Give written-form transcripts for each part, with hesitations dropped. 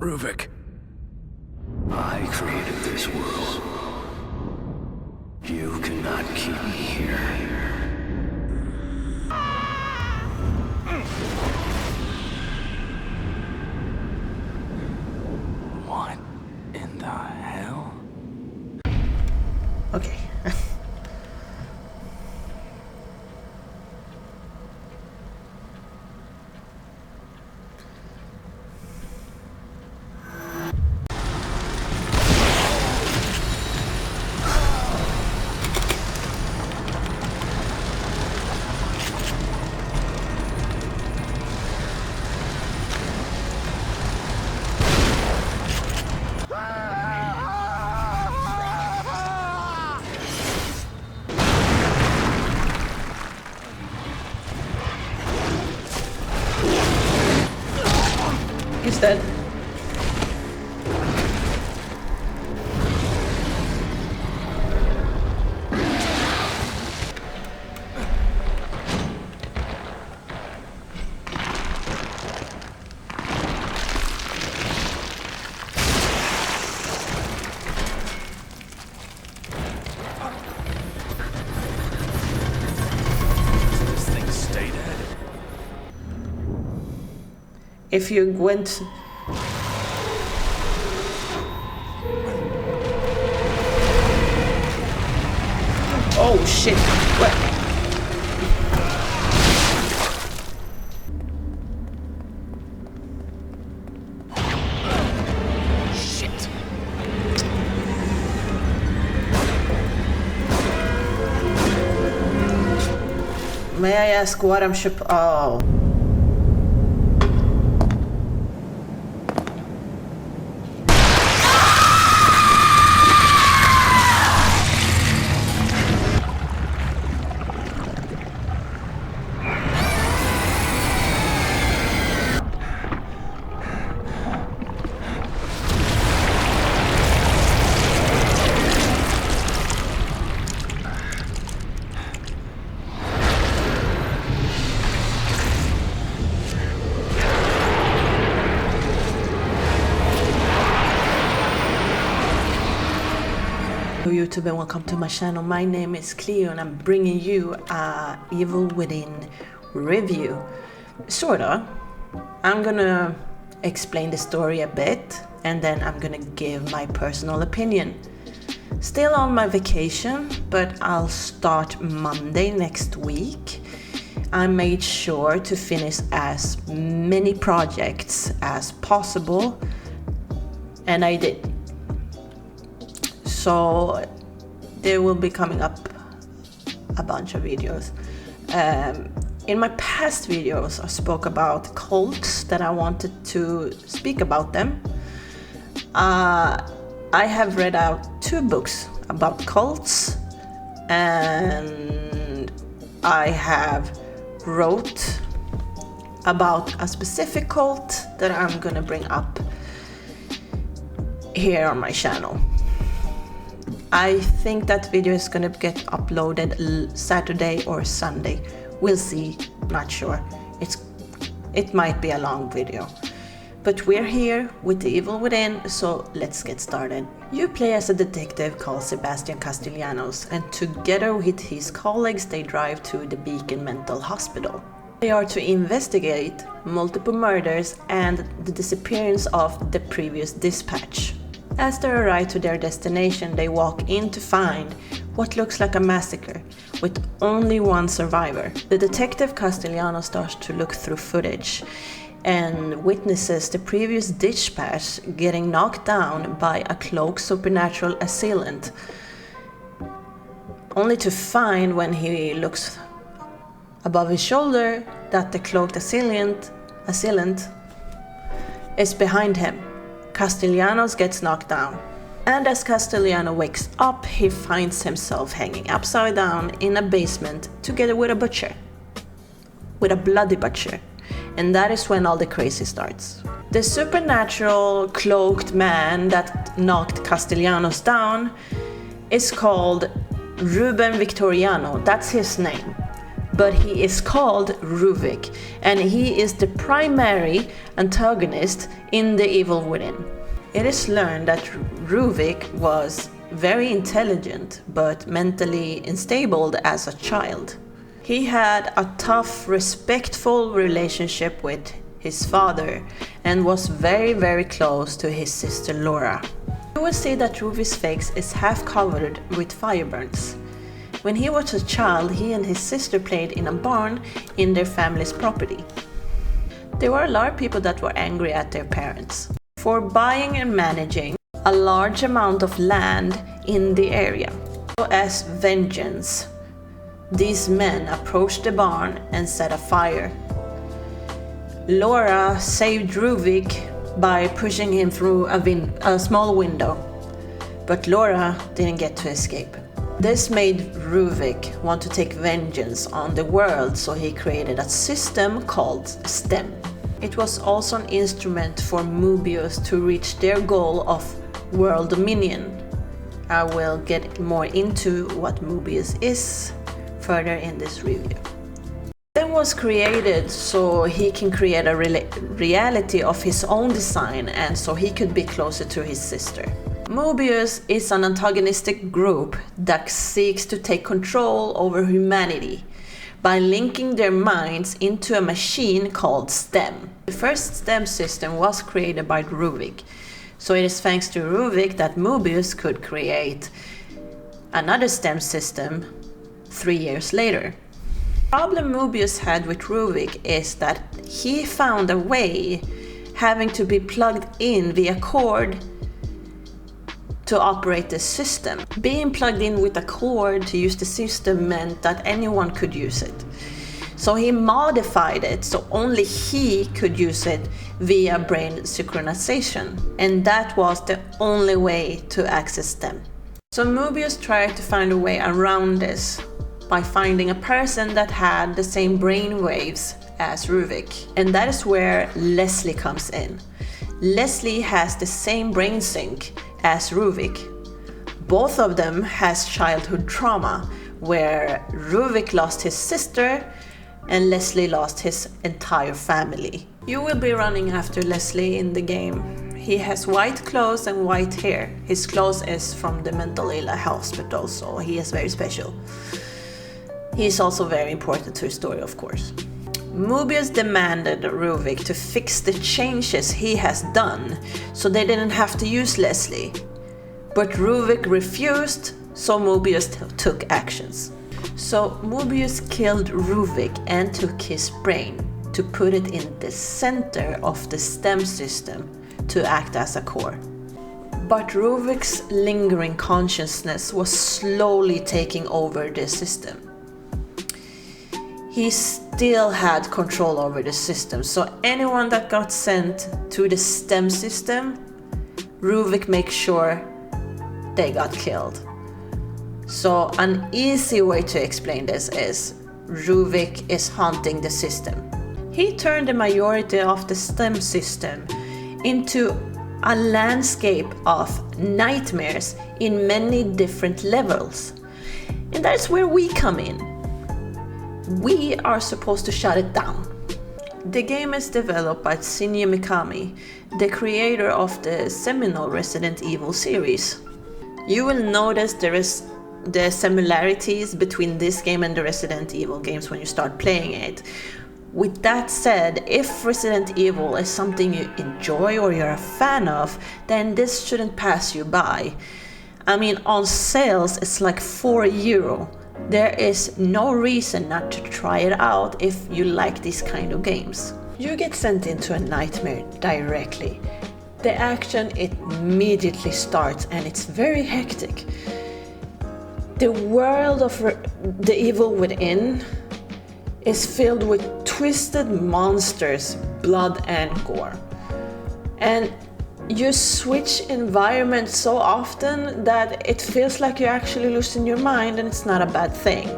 Ruvik. I created this world. You cannot keep me here. What in the hell? Okay. He's dead. This thing stay dead. If you went... Oh shit. What? Shit. May I ask what I'm Oh. Hello YouTube and welcome to my channel. My name is Cleo and I'm bringing you a Evil Within review. Sorta. I'm gonna explain the story a bit and then I'm gonna give my personal opinion. Still on my vacation, but I'll start Monday next week. I made sure to finish as many projects as possible and I did. So there will be coming up a bunch of videos. In my past videos I spoke about cults that I wanted to speak about them. I have read out 2 books about cults and I have wrote about a specific cult that I'm gonna bring up here on my channel. I think that video is gonna get uploaded Saturday or Sunday. We'll see, not sure. It might be a long video. But we're here with the Evil Within, so let's get started. You play as a detective called Sebastian Castellanos, and together with his colleagues they drive to the Beacon Mental Hospital. They are to investigate multiple murders and the disappearance of the previous dispatch. As they arrive to their destination, they walk in to find what looks like a massacre, with only one survivor. The detective Castellanos starts to look through footage and witnesses the previous dispatch getting knocked down by a cloaked supernatural assailant, only to find when he looks above his shoulder that the cloaked assailant is behind him. Castellanos gets knocked down, and as Castellano wakes up, he finds himself hanging upside down in a basement together with a butcher. With a bloody butcher. And that is when all the crazy starts. The supernatural cloaked man that knocked Castellanos down is called Ruben Victoriano, that's his name. but he is called Ruvik, and he is the primary antagonist in The Evil Within. It is learned that Ruvik was very intelligent but mentally unstable as a child. He had a tough, respectful relationship with his father and was very close to his sister Laura. You will see that Ruvik's face is half covered with fire burns. When he was a child, he and his sister played in a barn in their family's property. There were a lot of people that were angry at their parents for buying and managing a large amount of land in the area. So as vengeance, these men approached the barn and set a fire. Laura saved Ruvik by pushing him through a small window, but Laura didn't get to escape. This made Ruvik want to take vengeance on the world, so he created a system called STEM. It was also an instrument for Mobius to reach their goal of world dominion. I will get more into what Mobius is further in this review. STEM was created so he can create a reality of his own design and so he could be closer to his sister. Mobius is an antagonistic group that seeks to take control over humanity by linking their minds into a machine called STEM. The first STEM system was created by Ruvik, so it is thanks to Ruvik that Mobius could create another STEM system 3 years later. The problem Mobius had with Ruvik is that he found a way having to be plugged in via cord to operate the system. Being plugged in with a cord to use the system meant that anyone could use it. So he modified it so only he could use it via brain synchronization, and that was the only way to access them. So Mobius tried to find a way around this by finding a person that had the same brain waves as Ruvik, and that is where Leslie comes in. Leslie has the same brain sync as Ruvik. Both of them has childhood trauma, where Ruvik lost his sister and Leslie lost his entire family. You will be running after Leslie in the game. He has white clothes and white hair. His clothes is from the mental ill hospital, so he is very special. He is also very important to his story, of course. Mobius demanded Ruvik to fix the changes he has done, so they didn't have to use Leslie. But Ruvik refused, so Mobius took actions. So Mobius killed Ruvik and took his brain to put it in the center of the STEM system to act as a core. But Ruvik's lingering consciousness was slowly taking over the system. He still had control over the system, so anyone that got sent to the STEM system, Ruvik makes sure they got killed. So an easy way to explain this is Ruvik is haunting the system. He turned the majority of the STEM system into a landscape of nightmares in many different levels. And that's where we come in. We are supposed to shut it down. The game is developed by Shinya Mikami, the creator of the seminal Resident Evil series. You will notice there is the similarities between this game and the Resident Evil games when you start playing it. With that said, if Resident Evil is something you enjoy or you're a fan of, then this shouldn't pass you by. I mean, on sales it's like €4. There is no reason not to try it out if you like these kind of games. You get sent into a nightmare directly. The action immediately starts and it's very hectic. The world of The Evil Within is filled with twisted monsters, blood and gore. And you switch environment so often that it feels like you're actually losing your mind, and it's not a bad thing.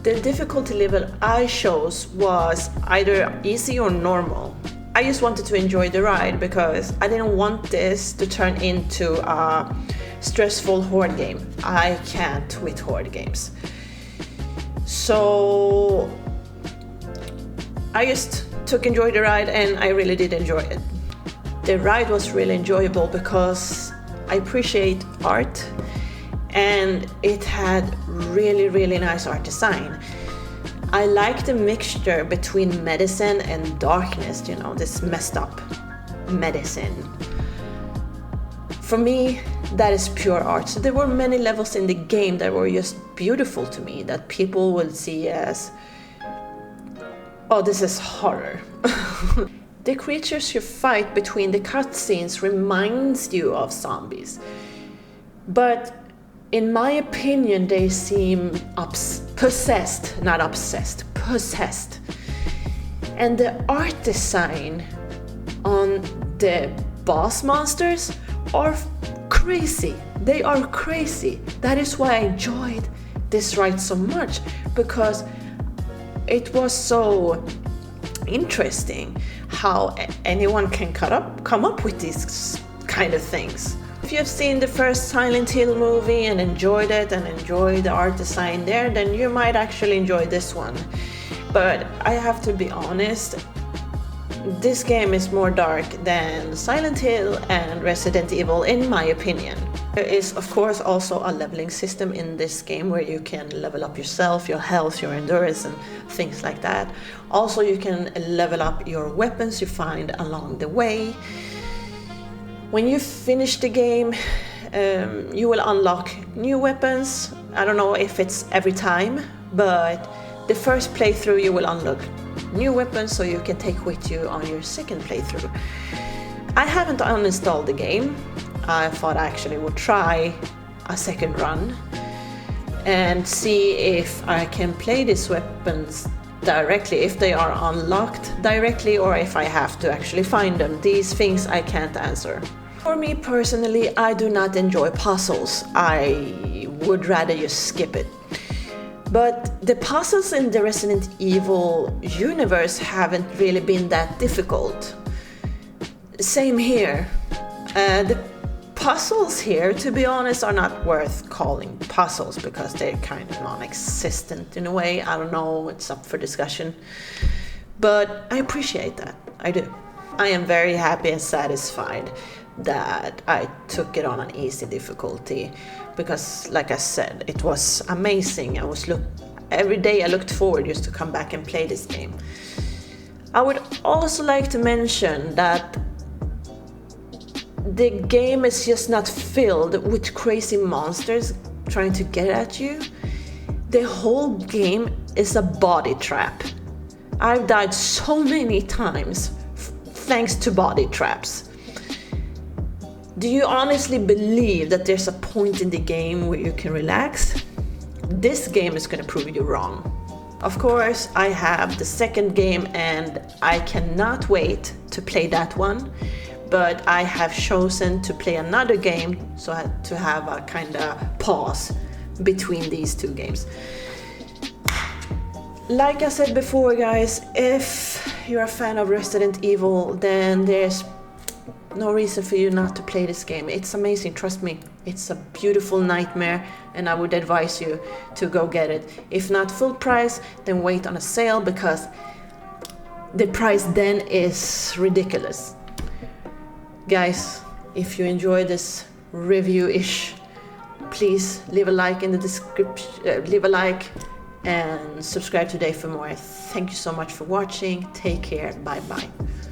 The difficulty level I chose was either easy or normal. I just wanted to enjoy the ride because I didn't want this to turn into a stressful horde game. I can't with horde games. So I just enjoyed the ride, and I really did enjoy it. The ride was really enjoyable because I appreciate art, and it had really nice art design. I like the mixture between medicine and darkness, you know, this messed up medicine. For me, that is pure art. So there were many levels in the game that were just beautiful to me, that people would see as, oh, this is horror. The creatures you fight between the cutscenes reminds you of zombies. But in my opinion, they seem possessed, not obsessed, possessed. And the art design on the boss monsters are crazy. They are crazy. That is why I enjoyed this ride so much, because it was so interesting how anyone can come up with these kind of things. If you've seen the first Silent Hill movie and enjoyed it and enjoyed the art design there, then you might actually enjoy this one. But I have to be honest, this game is more dark than Silent Hill and Resident Evil in my opinion. There is of course also a leveling system in this game where you can level up yourself, your health, your endurance and things like that. Also you can level up your weapons you find along the way. When you finish the game, you will unlock new weapons. I don't know if it's every time, but the first playthrough you will unlock new weapons so you can take with you on your second playthrough. I haven't uninstalled the game. I thought I actually would try a second run and see if I can play these weapons directly, if they are unlocked directly or if I have to actually find them. These things I can't answer. For me personally, I do not enjoy puzzles. I would rather just skip it. But the puzzles in the Resident Evil universe haven't really been that difficult. Same here. The puzzles here, to be honest, are not worth calling puzzles because they're kind of non-existent in a way. I don't know, it's up for discussion. But I appreciate that, I do. I am very happy and satisfied that I took it on an easy difficulty because, like I said, it was amazing. Every day I looked forward just to come back and play this game. I would also like to mention that the game is just not filled with crazy monsters trying to get at you. The whole game is a body trap. I've died so many times thanks to body traps. Do you honestly believe that there's a point in the game where you can relax? This game is going to prove you wrong. Of course, I have the second game and I cannot wait to play that one. But I have chosen to play another game, so I had to have a kind of pause between these two games. Like I said before, guys, if you're a fan of Resident Evil, then there's no reason for you not to play this game. It's amazing, trust me. It's a beautiful nightmare and I would advise you to go get it. If not full price, then wait on a sale because the price then is ridiculous. Guys, if you enjoy this review-ish, please leave a like in the description, leave a like and subscribe today for more. Thank you so much for watching. Take care. Bye bye.